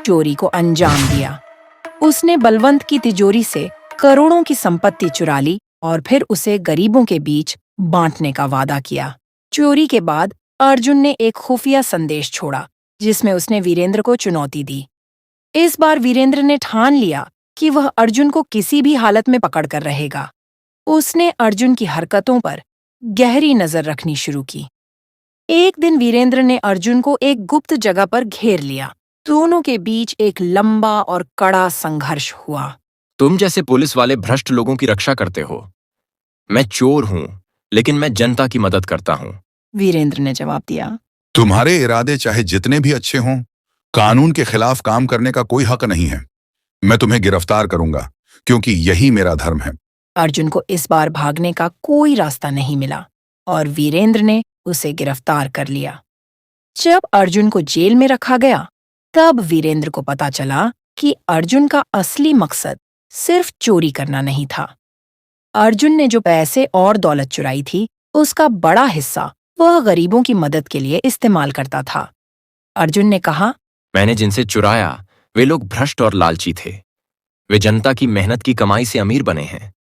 चोरी को अंजाम दिया। उसने बलवंत की तिजोरी से करोड़ों की संपत्ति चुरा ली और फिर उसे गरीबों के बीच बांटने का वादा किया। चोरी के बाद अर्जुन ने एक खुफिया संदेश छोड़ा जिसमें उसने वीरेंद्र को चुनौती दी। इस बार वीरेंद्र ने ठान लिया कि वह अर्जुन को किसी भी हालत में पकड़कर रहेगा। उसने अर्जुन की हरकतों पर गहरी नजर रखनी शुरू की। एक दिन वीरेंद्र ने अर्जुन को एक गुप्त जगह पर घेर लिया। दोनों के बीच एक लंबा और कड़ा संघर्ष हुआ। तुम जैसे पुलिस वाले भ्रष्ट लोगों की रक्षा करते हो। मैं चोर हूं, लेकिन मैं जनता की मदद करता हूं। वीरेंद्र ने जवाब दिया। तुम्हारे इरादे चाहे जितने भी अच्छे हों, कानून के खिलाफ काम करने का कोई हक नहीं है। मैं तुम्हें गिरफ्तार करूंगा, क्योंकि यही मेरा धर्म है। अर्जुन को इस बार भागने का कोई रास्ता नहीं मिला और वीरेंद्र ने उसे गिरफ्तार कर लिया। जब अर्जुन को जेल में रखा गया, तब वीरेंद्र को पता चला कि अर्जुन का असली मकसद सिर्फ चोरी करना नहीं था। अर्जुन ने जो पैसे और दौलत चुराई थी, उसका बड़ा हिस्सा वह गरीबों की मदद के लिए इस्तेमाल करता था। अर्जुन ने कहा, मैंने जिनसे चुराया वे लोग भ्रष्ट और लालची थे। वे जनता की मेहनत की कमाई से अमीर बने हैं।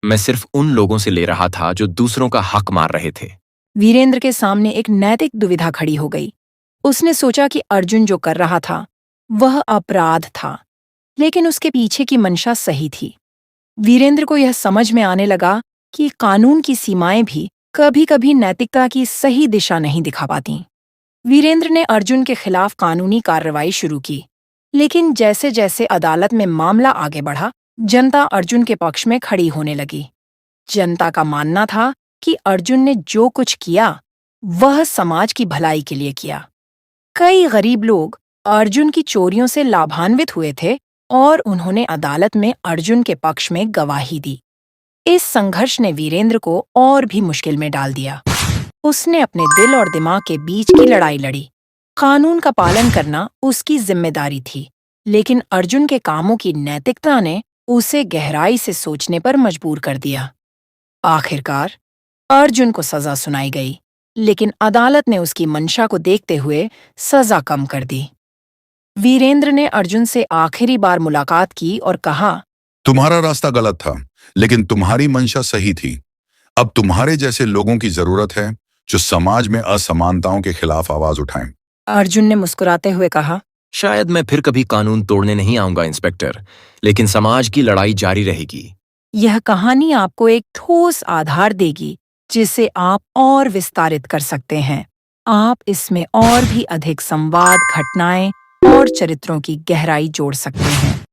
मैं सिर्फ उन लोगों से ले रहा था जो दूसरों का हक मार रहे थे। वीरेंद्र के सामने एक नैतिक दुविधा खड़ी हो गई। उसने सोचा कि अर्जुन जो कर रहा था वह अपराध था, लेकिन उसके पीछे की मंशा सही थी। वीरेंद्र को यह समझ में आने लगा कि कानून की सीमाएं भी कभी-कभी नैतिकता की सही दिशा नहीं दिखा पाती। वीरेंद्र ने अर्जुन के खिलाफ कानूनी कार्रवाई शुरू की, लेकिन जैसे जैसे अदालत में मामला आगे बढ़ा, जनता अर्जुन के पक्ष में खड़ी होने लगी। जनता का मानना था कि अर्जुन ने जो कुछ किया वह समाज की भलाई के लिए किया। कई गरीब लोग अर्जुन की चोरियों से लाभान्वित हुए थे और उन्होंने अदालत में अर्जुन के पक्ष में गवाही दी। इस संघर्ष ने वीरेंद्र को और भी मुश्किल में डाल दिया। उसने अपने दिल और दिमाग के बीच की लड़ाई लड़ी। कानून का पालन करना उसकी जिम्मेदारी थी, लेकिन अर्जुन के कामों की नैतिकता ने उसे गहराई से सोचने पर मजबूर कर दिया। आखिरकार अर्जुन को सजा सुनाई गई, लेकिन अदालत ने उसकी मंशा को देखते हुए सजा कम कर दी। वीरेंद्र ने अर्जुन से आखिरी बार मुलाकात की और कहा, तुम्हारा रास्ता गलत था, लेकिन तुम्हारी मंशा सही थी। अब तुम्हारे जैसे लोगों की जरूरत है जो समाज में असमानताओं के खिलाफ आवाज उठाएं। अर्जुन ने मुस्कुराते हुए कहा, शायद मैं फिर कभी कानून तोड़ने नहीं आऊंगा इंस्पेक्टर, लेकिन समाज की लड़ाई जारी रहेगी। यह कहानी आपको एक ठोस आधार देगी जिसे आप और विस्तारित कर सकते हैं। आप इसमें और भी अधिक संवाद, घटनाएं और चरित्रों की गहराई जोड़ सकते हैं।